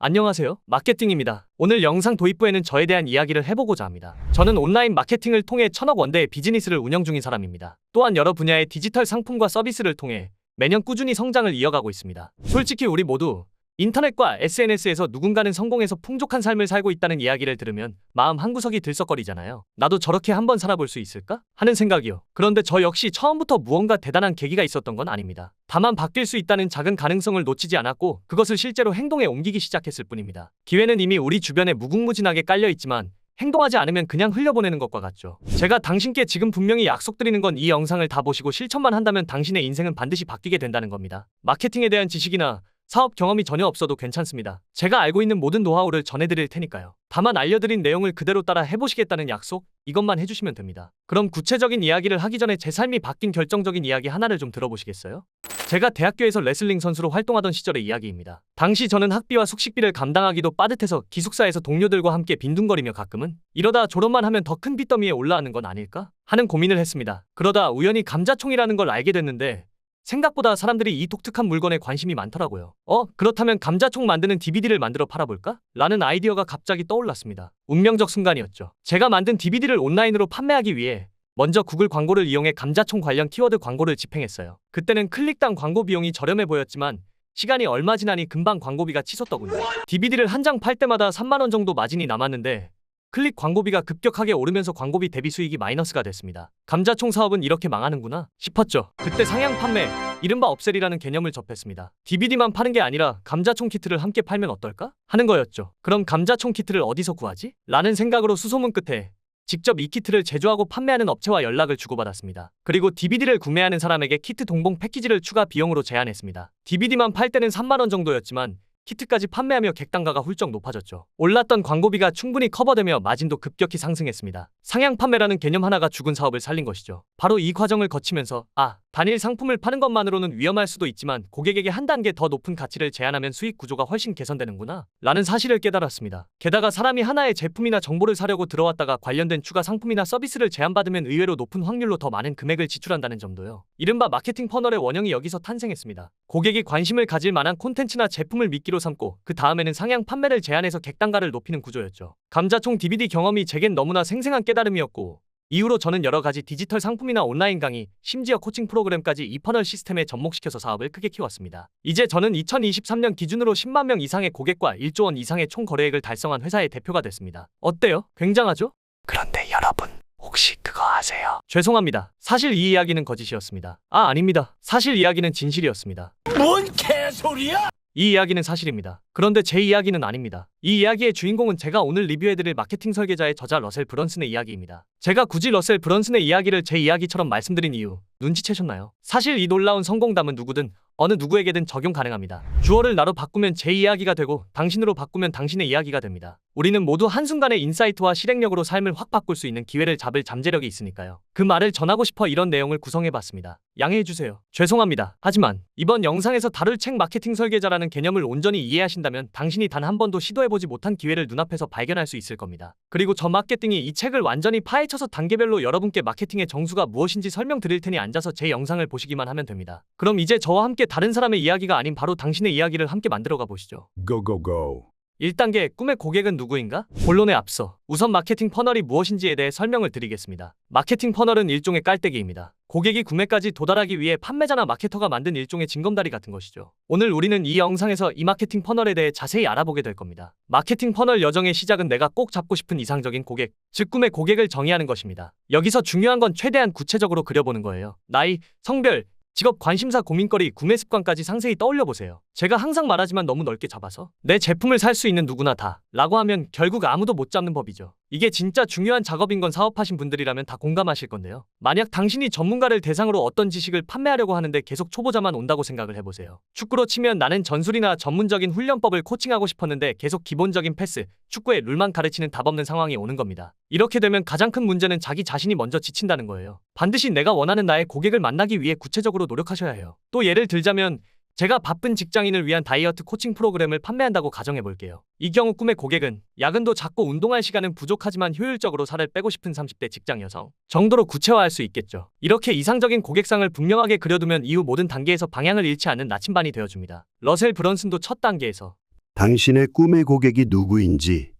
안녕하세요. 마케팅입니다. 오늘 영상 도입부에는 저에 대한 이야기를 해보고자 합니다. 저는 온라인 마케팅을 통해 1000억 원대의 비즈니스를 운영 중인 사람입니다. 또한 여러 분야의 디지털 상품과 서비스를 통해 매년 꾸준히 성장을 이어가고 있습니다. 솔직히 우리 모두 인터넷과 SNS에서 누군가는 성공해서 풍족한 삶을 살고 있다는 이야기를 들으면 마음 한구석이 들썩거리잖아요. 나도 저렇게 한번 살아볼 수 있을까? 하는 생각이요. 그런데 저 역시 처음부터 무언가 대단한 계기가 있었던 건 아닙니다. 다만 바뀔 수 있다는 작은 가능성을 놓치지 않았고 그것을 실제로 행동에 옮기기 시작했을 뿐입니다. 기회는 이미 우리 주변에 무궁무진하게 깔려 있지만 행동하지 않으면 그냥 흘려보내는 것과 같죠. 제가 당신께 지금 분명히 약속드리는 건 이 영상을 다 보시고 실천만 한다면 당신의 인생은 반드시 바뀌게 된다는 겁니다. 마케팅에 대한 지식이나 사업 경험이 전혀 없어도 괜찮습니다. 제가 알고 있는 모든 노하우를 전해드릴 테니까요. 다만 알려드린 내용을 그대로 따라 해보시겠다는 약속, 이것만 해주시면 됩니다. 그럼 구체적인 이야기를 하기 전에 제 삶이 바뀐 결정적인 이야기 하나를 좀 들어보시겠어요? 제가 대학교에서 레슬링 선수로 활동하던 시절의 이야기입니다. 당시 저는 학비와 숙식비를 감당하기도 빠듯해서 기숙사에서 동료들과 함께 빈둥거리며 가끔은 이러다 졸업만 하면 더 큰 빚더미에 올라가는 건 아닐까? 하는 고민을 했습니다. 그러다 우연히 감자총이라는 걸 알게 됐는데 생각보다 사람들이 이 독특한 물건에 관심이 많더라고요. 그렇다면 감자총 만드는 DVD를 만들어 팔아볼까? 라는 아이디어가 갑자기 떠올랐습니다. 운명적 순간이었죠. 제가 만든 DVD를 온라인으로 판매하기 위해 먼저 구글 광고를 이용해 감자총 관련 키워드 광고를 집행했어요. 그때는 클릭당 광고 비용이 저렴해 보였지만 시간이 얼마 지나니 금방 광고비가 치솟더군요. DVD를 한 장 팔 때마다 3만 원 정도 마진이 남았는데 클릭 광고비가 급격하게 오르면서 광고비 대비 수익이 마이너스가 됐습니다. 감자총 사업은 이렇게 망하는구나 싶었죠. 그때 상향 판매, 이른바 업셀이라는 개념을 접했습니다. DVD만 파는 게 아니라 감자총 키트를 함께 팔면 어떨까? 하는 거였죠. 그럼 감자총 키트를 어디서 구하지? 라는 생각으로 수소문 끝에 직접 이 키트를 제조하고 판매하는 업체와 연락을 주고받았습니다. 그리고 DVD를 구매하는 사람에게 키트 동봉 패키지를 추가 비용으로 제안했습니다. DVD만 팔 때는 3만 원 정도였지만 키트까지 판매하며 객단가가 훌쩍 높아졌죠. 올랐던 광고비가 충분히 커버되며 마진도 급격히 상승했습니다. 상향 판매라는 개념 하나가 죽은 사업을 살린 것이죠. 바로 이 과정을 거치면서 단일 상품을 파는 것만으로는 위험할 수도 있지만 고객에게 한 단계 더 높은 가치를 제안하면 수익 구조가 훨씬 개선되는구나 라는 사실을 깨달았습니다. 게다가 사람이 하나의 제품이나 정보를 사려고 들어왔다가 관련된 추가 상품이나 서비스를 제안받으면 의외로 높은 확률로 더 많은 금액을 지출한다는 점도요. 이른바 마케팅 퍼널의 원형이 여기서 탄생했습니다. 고객이 관심을 가질 만한 콘텐츠나 제품을 미끼로 삼고 그 다음에는 상향 판매를 제한해서 객단가를 높이는 구조였죠. 감자총 DVD 경험이 제겐 너무나 생생한 깨달음이었고 이후로 저는 여러 가지 디지털 상품이나 온라인 강의, 심지어 코칭 프로그램까지 이 퍼널 시스템에 접목시켜서 사업을 크게 키웠습니다. 이제 저는 2023년 기준으로 10만 명 이상의 고객과 1조 원 이상의 총 거래액을 달성한 회사의 대표가 됐습니다. 어때요? 굉장하죠? 그런데 여러분, 혹시 그거 아세요? 죄송합니다. 사실 이 이야기는 거짓이었습니다. 아닙니다. 사실 이야기는 진실이었습니다. 뭔 개소리야? 이 이야기는 사실입니다. 그런데 제 이야기는 아닙니다. 이 이야기의 주인공은 제가 오늘 리뷰해드릴 마케팅 설계자의 저자 러셀 브런슨의 이야기입니다. 제가 굳이 러셀 브런슨의 이야기를 제 이야기처럼 말씀드린 이유 눈치채셨나요? 사실 이 놀라운 성공담은 누구든 어느 누구에게든 적용 가능합니다. 주어를 나로 바꾸면 제 이야기가 되고 당신으로 바꾸면 당신의 이야기가 됩니다. 우리는 모두 한순간의 인사이트와 실행력으로 삶을 확 바꿀 수 있는 기회를 잡을 잠재력이 있으니까요. 그 말을 전하고 싶어 이런 내용을 구성해봤습니다. 양해해주세요. 죄송합니다. 하지만 이번 영상에서 다룰 책 마케팅 설계자라는 개념을 온전히 이해하신다면 당신이 단 한 번도 시도해보지 못한 기회를 눈앞에서 발견할 수 있을 겁니다. 그리고 저 마케팅이 이 책을 완전히 파헤쳐서 단계별로 여러분께 마케팅의 정수가 무엇인지 설명드릴 테니 앉아서 제 영상을 보시기만 하면 됩니다. 그럼 이제 저와 함께 다른 사람의 이야기가 아닌 바로 당신의 이야기를 함께 만들어가 보시죠. Go go go. 1단계 꿈의 고객은 누구인가? 본론에 앞서 우선 마케팅 퍼널이 무엇인지에 대해 설명을 드리겠습니다. 마케팅 퍼널은 일종의 깔때기입니다. 고객이 구매까지 도달하기 위해 판매자나 마케터가 만든 일종의 징검다리 같은 것이죠. 오늘 우리는 이 영상에서 이 마케팅 퍼널에 대해 자세히 알아보게 될 겁니다. 마케팅 퍼널 여정의 시작은 내가 꼭 잡고 싶은 이상적인 고객, 즉 꿈의 고객을 정의하는 것입니다. 여기서 중요한 건 최대한 구체적으로 그려보는 거예요. 나이, 성별, 직업, 관심사, 고민거리, 구매 습관까지 상세히 떠올려보세요. 제가 항상 말하지만 너무 넓게 잡아서 내 제품을 살 수 있는 누구나 다 라고 하면 결국 아무도 못 잡는 법이죠. 이게 진짜 중요한 작업인 건 사업하신 분들이라면 다 공감하실 건데요. 만약 당신이 전문가를 대상으로 어떤 지식을 판매하려고 하는데 계속 초보자만 온다고 생각을 해보세요. 축구로 치면 나는 전술이나 전문적인 훈련법을 코칭하고 싶었는데 계속 기본적인 패스, 축구의 룰만 가르치는 답 없는 상황이 오는 겁니다. 이렇게 되면 가장 큰 문제는 자기 자신이 먼저 지친다는 거예요. 반드시 내가 원하는 나의 고객을 만나기 위해 구체적으로 노력하셔야 해요. 또 예를 들자면 제가 바쁜 직장인을 위한 다이어트 코칭 프로그램을 판매한다고 가정해볼게요. 이 경우 꿈의 고객은 야근도 작고 운동할 시간은 부족하지만 효율적으로 살을 빼고 싶은 30대 직장 여성 정도로 구체화할 수 있겠죠. 이렇게 이상적인 고객상을 분명하게 그려두면 이후 모든 단계에서 방향을 잃지 않는 나침반이 되어줍니다. 러셀 브런슨도 첫 단계에서 당신의 꿈의 고객이 누구인지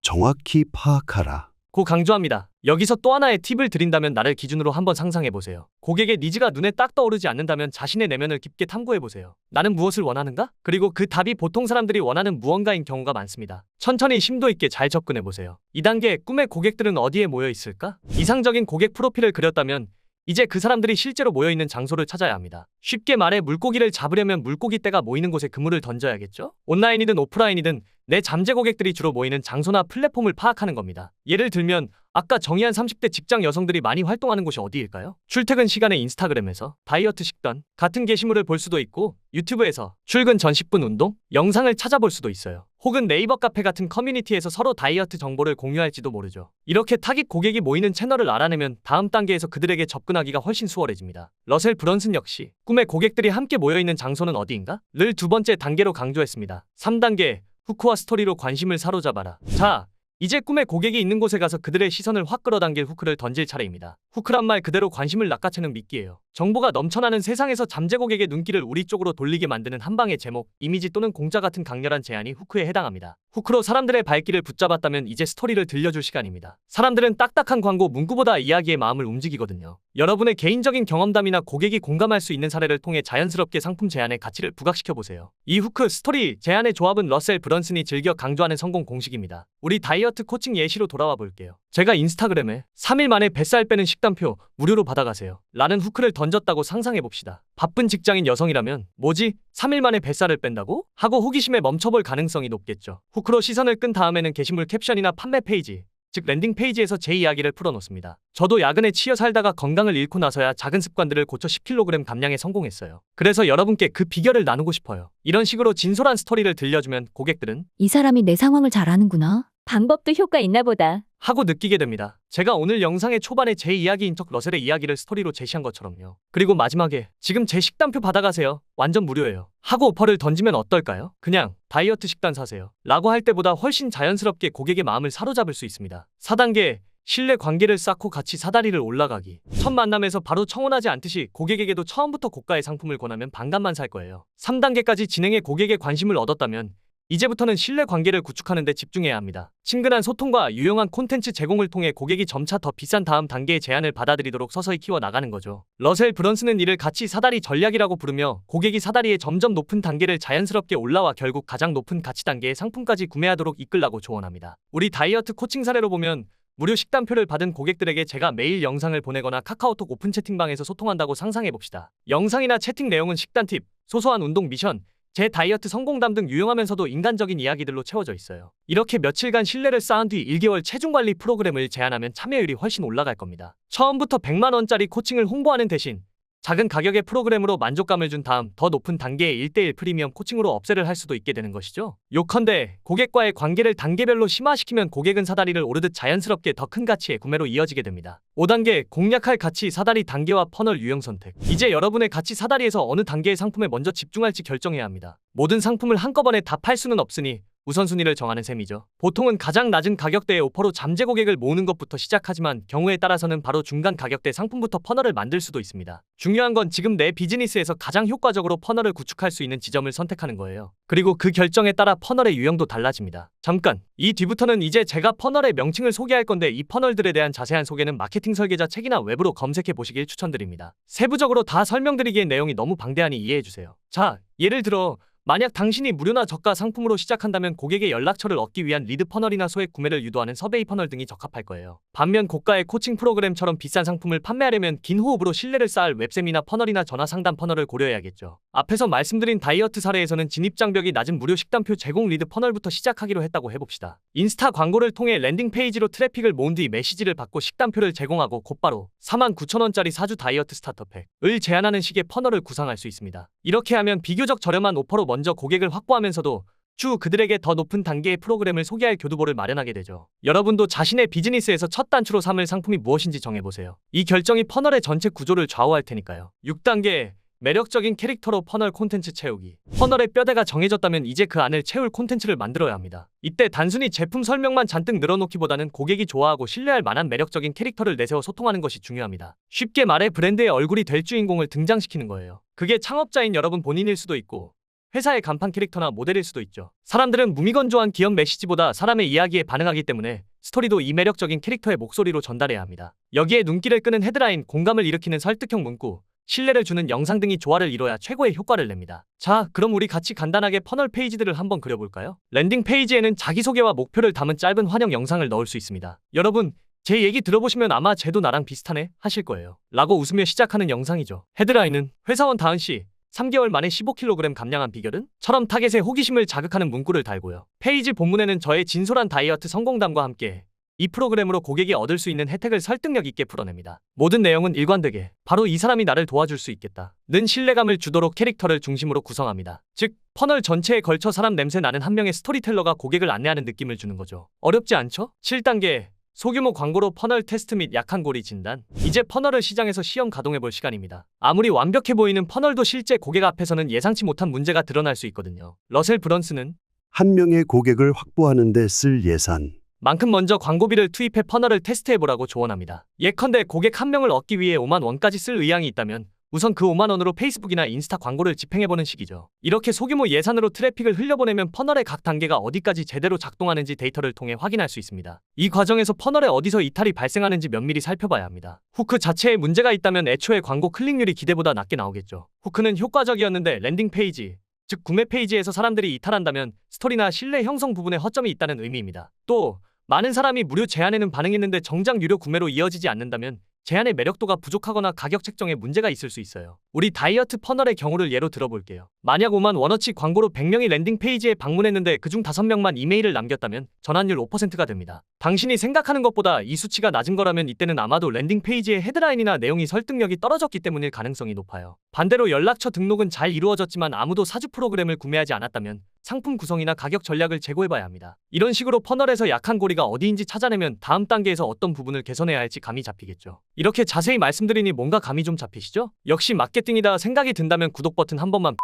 정확히 파악하라. 고 강조합니다. 여기서 또 하나의 팁을 드린다면 나를 기준으로 한번 상상해보세요. 고객의 니즈가 눈에 딱 떠오르지 않는다면 자신의 내면을 깊게 탐구해보세요. 나는 무엇을 원하는가? 그리고 그 답이 보통 사람들이 원하는 무언가인 경우가 많습니다. 천천히 심도 있게 잘 접근해보세요. 2단계 꿈의 고객들은 어디에 모여 있을까? 이상적인 고객 프로필을 그렸다면 이제 그 사람들이 실제로 모여있는 장소를 찾아야 합니다. 쉽게 말해 물고기를 잡으려면 물고기 떼가 모이는 곳에 그물을 던져야겠죠? 온라인이든 오프라인이든 내 잠재 고객들이 주로 모이는 장소나 플랫폼을 파악하는 겁니다. 예를 들면 아까 정의한 30대 직장 여성들이 많이 활동하는 곳이 어디일까요? 출퇴근 시간에 인스타그램에서 다이어트 식단 같은 게시물을 볼 수도 있고 유튜브에서 출근 전 10분 운동 영상을 찾아볼 수도 있어요. 혹은 네이버 카페 같은 커뮤니티에서 서로 다이어트 정보를 공유할지도 모르죠. 이렇게 타깃 고객이 모이는 채널을 알아내면 다음 단계에서 그들에게 접근하기가 훨씬 수월해집니다. 러셀 브런슨 역시 꿈의 고객들이 함께 모여있는 장소는 어디인가? 를 두 번째 단계로 강조했습니다. 3단계 후크와 스토리로 관심을 사로잡아라. 자, 이제 꿈의 고객이 있는 곳에 가서 그들의 시선을 확 끌어당길 후크를 던질 차례입니다. 후크란 말 그대로 관심을 낚아채는 미끼예요. 정보가 넘쳐나는 세상에서 잠재 고객의 눈길을 우리 쪽으로 돌리게 만드는 한 방의 제목, 이미지 또는 공짜 같은 강렬한 제안이 후크에 해당합니다. 후크로 사람들의 발길을 붙잡았다면 이제 스토리를 들려줄 시간입니다. 사람들은 딱딱한 광고 문구보다 이야기의 마음을 움직이거든요. 여러분의 개인적인 경험담이나 고객이 공감할 수 있는 사례를 통해 자연스럽게 상품 제안의 가치를 부각시켜보세요. 이 후크, 스토리, 제안의 조합은 러셀 브런슨이 즐겨 강조하는 성공 공식입니다. 우리 다이어트 코칭 예시로 돌아와 볼게요. 제가 인스타그램에 3일 만에 뱃살 빼는 식단표 무료로 받아가세요 라는 후크를 던졌다고 상상해봅시다. 바쁜 직장인 여성이라면 뭐지? 3일 만에 뱃살을 뺀다고? 하고 호기심에 멈춰볼 가능성이 높겠죠. 후크로 시선을 끈 다음에는 게시물 캡션이나 판매 페이지, 즉 랜딩 페이지에서 제 이야기를 풀어놓습니다. 저도 야근에 치여 살다가 건강을 잃고 나서야 작은 습관들을 고쳐 10kg 감량에 성공했어요. 그래서 여러분께 그 비결을 나누고 싶어요. 이런 식으로 진솔한 스토리를 들려주면 고객들은 이 사람이 내 상황을 잘 아는구나. 방법도 효과 있나 보다. 하고 느끼게 됩니다. 제가 오늘 영상의 초반에 제 이야기인 척 러셀의 이야기를 스토리로 제시한 것처럼요. 그리고 마지막에 지금 제 식단표 받아가세요. 완전 무료예요. 하고 오퍼를 던지면 어떨까요? 그냥 다이어트 식단 사세요 라고 할 때보다 훨씬 자연스럽게 고객의 마음을 사로잡을 수 있습니다. 4단계 신뢰 관계를 쌓고 같이 사다리를 올라가기. 첫 만남에서 바로 청혼하지 않듯이 고객에게도 처음부터 고가의 상품을 권하면 반값만 살 거예요. 3단계까지 진행해 고객의 관심을 얻었다면 이제부터는 신뢰 관계를 구축하는 데 집중해야 합니다. 친근한 소통과 유용한 콘텐츠 제공을 통해 고객이 점차 더 비싼 다음 단계의 제안을 받아들이도록 서서히 키워나가는 거죠. 러셀 브런슨은 이를 같이 사다리 전략이라고 부르며 고객이 사다리의 점점 높은 단계를 자연스럽게 올라와 결국 가장 높은 가치 단계의 상품까지 구매하도록 이끌라고 조언합니다. 우리 다이어트 코칭 사례로 보면 무료 식단표를 받은 고객들에게 제가 매일 영상을 보내거나 카카오톡 오픈 채팅방에서 소통한다고 상상해봅시다. 영상이나 채팅 내용은 식단 팁, 소소한 운동 미션, 제 다이어트 성공담 등 유용하면서도 인간적인 이야기들로 채워져 있어요. 이렇게 며칠간 신뢰를 쌓은 뒤 1개월 체중관리 프로그램을 제안하면 참여율이 훨씬 올라갈 겁니다. 처음부터 100만 원짜리 코칭을 홍보하는 대신 작은 가격의 프로그램으로 만족감을 준 다음 더 높은 단계의 1대1 프리미엄 코칭으로 업세를 할 수도 있게 되는 것이죠. 요컨대 고객과의 관계를 단계별로 심화시키면 고객은 사다리를 오르듯 자연스럽게 더 큰 가치의 구매로 이어지게 됩니다. 5단계 공략할 가치 사다리 단계와 퍼널 유형 선택. 이제 여러분의 가치 사다리에서 어느 단계의 상품에 먼저 집중할지 결정해야 합니다. 모든 상품을 한꺼번에 다 팔 수는 없으니 우선순위를 정하는 셈이죠. 보통은 가장 낮은 가격대의 오퍼로 잠재 고객을 모으는 것부터 시작하지만 경우에 따라서는 바로 중간 가격대 상품부터 퍼널을 만들 수도 있습니다. 중요한 건 지금 내 비즈니스에서 가장 효과적으로 퍼널을 구축할 수 있는 지점을 선택하는 거예요. 그리고 그 결정에 따라 퍼널의 유형도 달라집니다. 잠깐! 이 뒤부터는 이제 제가 퍼널의 명칭을 소개할 건데 이 퍼널들에 대한 자세한 소개는 마케팅 설계자 책이나 웹으로 검색해 보시길 추천드립니다. 세부적으로 다 설명드리기엔 내용이 너무 방대하니 이해해주세요. 자, 예를 들어 만약 당신이 무료나 저가 상품으로 시작한다면 고객의 연락처를 얻기 위한 리드 퍼널이나 소액 구매를 유도하는 서베이 퍼널 등이 적합할 거예요. 반면 고가의 코칭 프로그램처럼 비싼 상품을 판매하려면 긴 호흡으로 신뢰를 쌓을 웹세미나 퍼널이나 전화 상담 퍼널을 고려해야겠죠. 앞에서 말씀드린 다이어트 사례에서는 진입장벽이 낮은 무료 식단표 제공 리드 퍼널부터 시작하기로 했다고 해봅시다. 인스타 광고를 통해 랜딩 페이지로 트래픽을 모은 뒤 메시지를 받고 식단표를 제공하고 곧바로 49,000원짜리 4주 다이어트 스타터팩을 제안하는 식의 퍼널을 구상할 수 있습니다. 이렇게 하면 비교적 저렴한 오퍼로 먼저 고객을 확보하면서도 추후 그들에게 더 높은 단계의 프로그램을 소개할 교두보를 마련하게 되죠. 여러분도 자신의 비즈니스에서 첫 단추로 삼을 상품이 무엇인지 정해보세요. 이 결정이 퍼널의 전체 구조를 좌우할 테니까요. 6단계 매력적인 캐릭터로 퍼널 콘텐츠 채우기. 퍼널의 뼈대가 정해졌다면 이제 그 안을 채울 콘텐츠를 만들어야 합니다. 이때 단순히 제품 설명만 잔뜩 늘어놓기보다는 고객이 좋아하고 신뢰할 만한 매력적인 캐릭터를 내세워 소통하는 것이 중요합니다. 쉽게 말해 브랜드의 얼굴이 될 주인공을 등장시키는 거예요. 그게 창업자인 여러분 본인일 수도 있고 회사의 간판 캐릭터나 모델일 수도 있죠. 사람들은 무미건조한 기업 메시지보다 사람의 이야기에 반응하기 때문에 스토리도 이 매력적인 캐릭터의 목소리로 전달해야 합니다. 여기에 눈길을 끄는 헤드라인, 공감을 일으키는 설득형 문구, 신뢰를 주는 영상 등이 조화를 이뤄야 최고의 효과를 냅니다. 자, 그럼 우리 같이 간단하게 퍼널 페이지들을 한번 그려볼까요? 랜딩 페이지에는 자기소개와 목표를 담은 짧은 환영 영상을 넣을 수 있습니다. 여러분, 제 얘기 들어보시면 아마 쟤도 나랑 비슷하네 하실 거예요. 라고 웃으며 시작하는 영상이죠. 헤드라인은 회사원 다은씨 3개월 만에 15kg 감량한 비결은? 처럼 타겟의 호기심을 자극하는 문구를 달고요. 페이지 본문에는 저의 진솔한 다이어트 성공담과 함께 이 프로그램으로 고객이 얻을 수 있는 혜택을 설득력 있게 풀어냅니다. 모든 내용은 일관되게 바로 이 사람이 나를 도와줄 수 있겠다 는 신뢰감을 주도록 캐릭터를 중심으로 구성합니다. 즉 퍼널 전체에 걸쳐 사람 냄새 나는 한 명의 스토리텔러가 고객을 안내하는 느낌을 주는 거죠. 어렵지 않죠? 7단계 소규모 광고로 퍼널 테스트 및 약한 고리 진단. 이제 퍼널을 시장에서 시험 가동해볼 시간입니다. 아무리 완벽해 보이는 퍼널도 실제 고객 앞에서는 예상치 못한 문제가 드러날 수 있거든요. 러셀 브런스는 한 명의 고객을 확보하는 데 쓸 예산. 만큼 먼저 광고비를 투입해 퍼널을 테스트해보라고 조언합니다. 예컨대 고객 한 명을 얻기 위해 5만 원까지 쓸 의향이 있다면 우선 그 5만 원으로 페이스북이나 인스타 광고를 집행해보는 식이죠. 이렇게 소규모 예산으로 트래픽을 흘려보내면 퍼널의 각 단계가 어디까지 제대로 작동하는지 데이터를 통해 확인할 수 있습니다. 이 과정에서 퍼널에 어디서 이탈이 발생하는지 면밀히 살펴봐야 합니다. 후크 자체에 문제가 있다면 애초에 광고 클릭률이 기대보다 낮게 나오겠죠. 후크는 효과적이었는데 랜딩 페이지, 즉 구매 페이지에서 사람들이 이탈한다면 스토리나 신뢰 형성 부분에 허점이 있다는 의미입니다. 또 많은 사람이 무료 제안에는 반응했는데 정작 유료 구매로 이어지지 않는다면 제안의 매력도가 부족하거나 가격 책정에 문제가 있을 수 있어요. 우리 다이어트 퍼널의 경우를 예로 들어볼게요. 만약 5만 원어치 광고로 100명이 랜딩 페이지에 방문했는데 그중 5명만 이메일을 남겼다면 전환율 5%가 됩니다. 당신이 생각하는 것보다 이 수치가 낮은 거라면 이때는 아마도 랜딩 페이지의 헤드라인이나 내용이 설득력이 떨어졌기 때문일 가능성이 높아요. 반대로 연락처 등록은 잘 이루어졌지만 아무도 사주 프로그램을 구매하지 않았다면 상품 구성이나 가격 전략을 재고해봐야 합니다. 이런 식으로 퍼널에서 약한 고리가 어디인지 찾아내면 다음 단계에서 어떤 부분을 개선해야 할지 감이 잡히겠죠. 이렇게 자세히 말씀드리니 뭔가 감이 좀 잡히시죠? 역시 마케팅이다 생각이 든다면 구독 버튼 한 번만.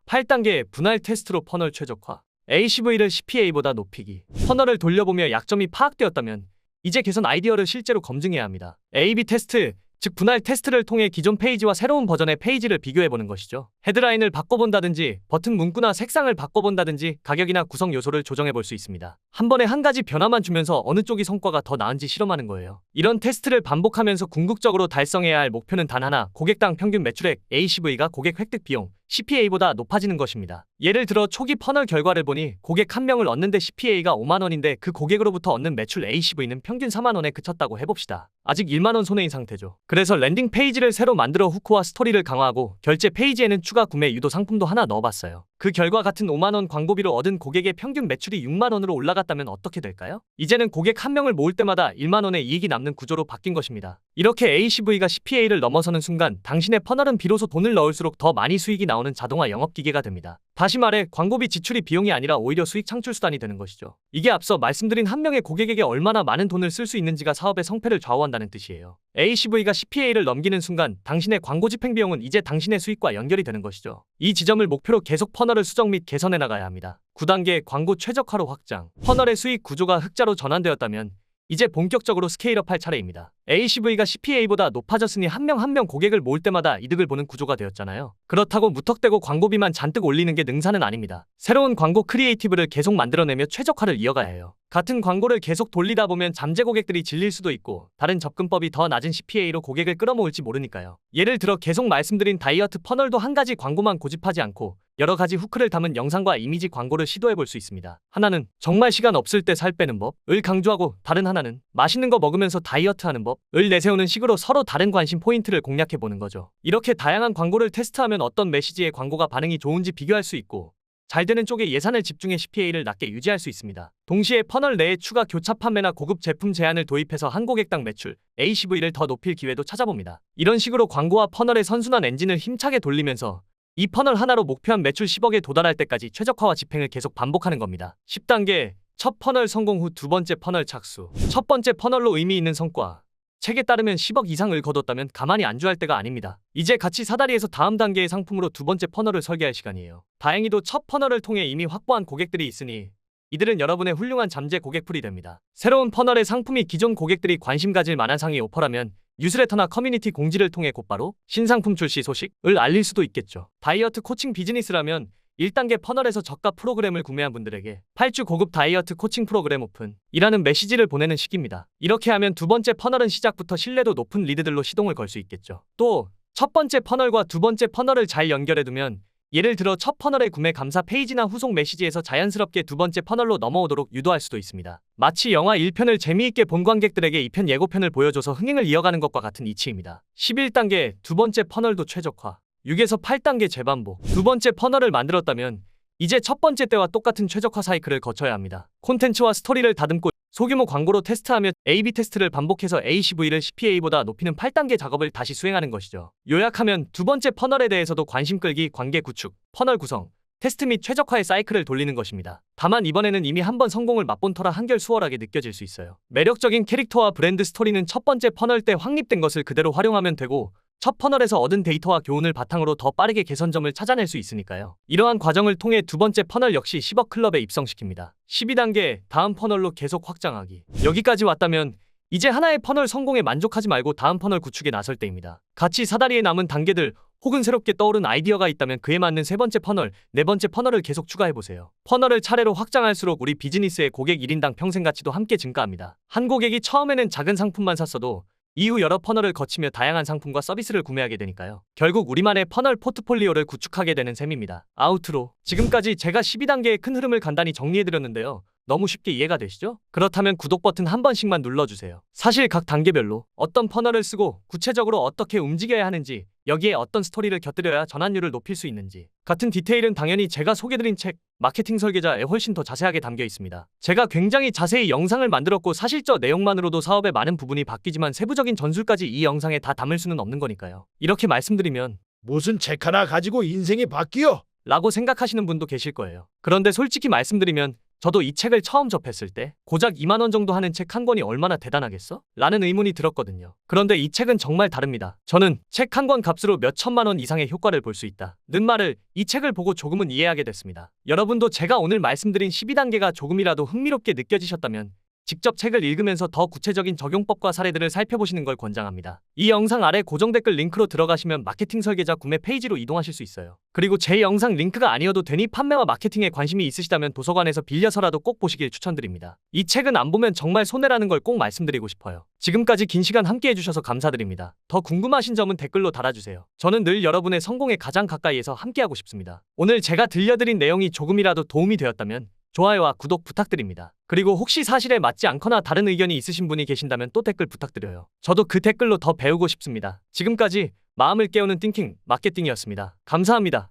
8단계 분할 테스트로 퍼널 최적화. ACV를 CPA보다 높이기. 퍼널을 돌려보며 약점이 파악되었다면 이제 개선 아이디어를 실제로 검증해야 합니다. A/B 테스트, 즉 분할 테스트를 통해 기존 페이지와 새로운 버전의 페이지를 비교해보는 것이죠. 헤드라인을 바꿔본다든지 버튼 문구나 색상을 바꿔본다든지 가격이나 구성 요소를 조정해볼 수 있습니다. 한 번에 한 가지 변화만 주면서 어느 쪽이 성과가 더 나은지 실험하는 거예요. 이런 테스트를 반복하면서 궁극적으로 달성해야 할 목표는 단 하나, 고객당 평균 매출액 ACV가 고객 획득 비용 CPA보다 높아지는 것입니다. 예를 들어 초기 퍼널 결과를 보니 고객 한 명을 얻는데 CPA가 5만 원인데 그 고객으로부터 얻는 매출 ACV는 평균 4만 원에 그쳤다고 해봅시다. 아직 1만 원 손해인 상태죠. 그래서 랜딩 페이지를 새로 만들어 후크와 스토리를 강화하고 결제 페이지에는 추가 구매 유도 상품도 하나 넣어봤어요. 그 결과 같은 5만 원 광고비로 얻은 고객의 평균 매출이 6만 원으로 올라갔다면 어떻게 될까요? 이제는 고객 한 명을 모을 때마다 1만 원의 이익이 남는 구조로 바뀐 것입니다. 이렇게 ACV가 CPA를 넘어서는 순간 당신의 퍼널은 비로소 돈을 넣을수록 더 많이 수익이 나오는 자동화 영업기계가 됩니다. 다시 말해 광고비 지출이 비용이 아니라 오히려 수익 창출 수단이 되는 것이죠. 이게 앞서 말씀드린 한 명의 고객에게 얼마나 많은 돈을 쓸 수 있는지가 사업의 성패를 좌우한다는 뜻이에요. ACV가 CPA를 넘기는 순간 당신의 광고 집행 비용은 이제 당신의 수익과 연결이 되는 것이죠. 이 지점을 목표로 계속 퍼널을 수정 및 개선해 나가야 합니다. 9단계 광고 최적화로 확장. 퍼널의 수익 구조가 흑자로 전환되었다면 이제 본격적으로 스케일업 할 차례입니다. ACV가 CPA보다 높아졌으니 한 명 한 명 고객을 모을 때마다 이득을 보는 구조가 되었잖아요. 그렇다고 무턱대고 광고비만 잔뜩 올리는 게 능사는 아닙니다. 새로운 광고 크리에이티브를 계속 만들어내며 최적화를 이어가야 해요. 같은 광고를 계속 돌리다 보면 잠재 고객들이 질릴 수도 있고 다른 접근법이 더 낮은 CPA로 고객을 끌어모을지 모르니까요. 예를 들어 계속 말씀드린 다이어트 퍼널도 한 가지 광고만 고집하지 않고 여러 가지 후크를 담은 영상과 이미지 광고를 시도해볼 수 있습니다. 하나는 정말 시간 없을 때 살 빼는 법을 강조하고 다른 하나는 맛있는 거 먹으면서 다이어트하는 법을 내세우는 식으로 서로 다른 관심 포인트를 공략해보는 거죠. 이렇게 다양한 광고를 테스트하면 어떤 메시지의 광고가 반응이 좋은지 비교할 수 있고 잘 되는 쪽에 예산을 집중해 CPA를 낮게 유지할 수 있습니다. 동시에 퍼널 내에 추가 교차 판매나 고급 제품 제한을 도입해서 한 고객당 매출, ACV를 더 높일 기회도 찾아봅니다. 이런 식으로 광고와 퍼널의 선순환 엔진을 힘차게 돌리면서 이 퍼널 하나로 목표한 매출 10억에 도달할 때까지 최적화와 집행을 계속 반복하는 겁니다. 10단계 첫 퍼널 성공 후 두 번째 퍼널 착수. 첫 번째 퍼널로 의미 있는 성과. 책에 따르면 10억 이상을 거뒀다면 가만히 안주할 때가 아닙니다. 이제 같이 사다리에서 다음 단계의 상품으로 두 번째 퍼널을 설계할 시간이에요. 다행히도 첫 퍼널을 통해 이미 확보한 고객들이 있으니 이들은 여러분의 훌륭한 잠재 고객풀이 됩니다. 새로운 퍼널의 상품이 기존 고객들이 관심 가질 만한 상위 오퍼라면 뉴스레터나 커뮤니티 공지를 통해 곧바로 신상품 출시 소식을 알릴 수도 있겠죠. 다이어트 코칭 비즈니스라면 1단계 퍼널에서 저가 프로그램을 구매한 분들에게 8주 고급 다이어트 코칭 프로그램 오픈이라는 메시지를 보내는 식입니다. 이렇게 하면 두 번째 퍼널은 시작부터 신뢰도 높은 리드들로 시동을 걸 수 있겠죠. 또 첫 번째 퍼널과 두 번째 퍼널을 잘 연결해두면 예를 들어 첫 퍼널의 구매 감사 페이지나 후속 메시지에서 자연스럽게 두 번째 퍼널로 넘어오도록 유도할 수도 있습니다. 마치 영화 1편을 재미있게 본 관객들에게 2편 예고편을 보여줘서 흥행을 이어가는 것과 같은 이치입니다. 11단계 두 번째 퍼널도 최적화. 6에서 8단계 재반복. 두 번째 퍼널을 만들었다면 이제 첫 번째 때와 똑같은 최적화 사이클을 거쳐야 합니다. 콘텐츠와 스토리를 다듬고 소규모 광고로 테스트하며 A/B 테스트를 반복해서 ACV를 CPA보다 높이는 8단계 작업을 다시 수행하는 것이죠. 요약하면 두 번째 퍼널에 대해서도 관심 끌기, 관계 구축, 퍼널 구성, 테스트 및 최적화의 사이클을 돌리는 것입니다. 다만 이번에는 이미 한번 성공을 맛본 터라 한결 수월하게 느껴질 수 있어요. 매력적인 캐릭터와 브랜드 스토리는 첫 번째 퍼널 때 확립된 것을 그대로 활용하면 되고 첫 퍼널에서 얻은 데이터와 교훈을 바탕으로 더 빠르게 개선점을 찾아낼 수 있으니까요. 이러한 과정을 통해 두 번째 퍼널 역시 10억 클럽에 입성시킵니다. 12단계 다음 퍼널로 계속 확장하기. 여기까지 왔다면 이제 하나의 퍼널 성공에 만족하지 말고 다음 퍼널 구축에 나설 때입니다. 같이 사다리에 남은 단계들 혹은 새롭게 떠오른 아이디어가 있다면 그에 맞는 세 번째 퍼널, 네 번째 퍼널을 계속 추가해보세요. 퍼널을 차례로 확장할수록 우리 비즈니스의 고객 1인당 평생 가치도 함께 증가합니다. 한 고객이 처음에는 작은 상품만 샀어도 이후 여러 퍼널을 거치며 다양한 상품과 서비스를 구매하게 되니까요. 결국 우리만의 퍼널 포트폴리오를 구축하게 되는 셈입니다. 아우트로. 지금까지 제가 12단계의 큰 흐름을 간단히 정리해드렸는데요. 너무 쉽게 이해가 되시죠? 그렇다면 구독 버튼 한 번씩만 눌러주세요. 사실 각 단계별로 어떤 퍼널을 쓰고 구체적으로 어떻게 움직여야 하는지, 여기에 어떤 스토리를 곁들여야 전환율을 높일 수 있는지 같은 디테일은 당연히 제가 소개드린 책 마케팅 설계자에 훨씬 더 자세하게 담겨 있습니다. 제가 굉장히 자세히 영상을 만들었고 사실 저 내용만으로도 사업의 많은 부분이 바뀌지만 세부적인 전술까지 이 영상에 다 담을 수는 없는 거니까요. 이렇게 말씀드리면 무슨 책 하나 가지고 인생이 바뀌어? 라고 생각하시는 분도 계실 거예요. 그런데 솔직히 말씀드리면 저도 이 책을 처음 접했을 때 고작 2만 원 정도 하는 책 한 권이 얼마나 대단하겠어? 라는 의문이 들었거든요. 그런데 이 책은 정말 다릅니다. 저는 책 한 권 값으로 몇 천만 원 이상의 효과를 볼 수 있다 는 말을 이 책을 보고 조금은 이해하게 됐습니다. 여러분도 제가 오늘 말씀드린 12단계가 조금이라도 흥미롭게 느껴지셨다면 직접 책을 읽으면서 더 구체적인 적용법과 사례들을 살펴보시는 걸 권장합니다. 이 영상 아래 고정 댓글 링크로 들어가시면 마케팅 설계자 구매 페이지로 이동하실 수 있어요. 그리고 제 영상 링크가 아니어도 되니 판매와 마케팅에 관심이 있으시다면 도서관에서 빌려서라도 꼭 보시길 추천드립니다. 이 책은 안 보면 정말 손해라는 걸 꼭 말씀드리고 싶어요. 지금까지 긴 시간 함께 해주셔서 감사드립니다. 더 궁금하신 점은 댓글로 달아주세요. 저는 늘 여러분의 성공에 가장 가까이에서 함께하고 싶습니다. 오늘 제가 들려드린 내용이 조금이라도 도움이 되었다면 좋아요와 구독 부탁드립니다. 그리고 혹시 사실에 맞지 않거나 다른 의견이 있으신 분이 계신다면 또 댓글 부탁드려요. 저도 그 댓글로 더 배우고 싶습니다. 지금까지 마음을 깨우는 띵킹 마케팅이었습니다. 감사합니다.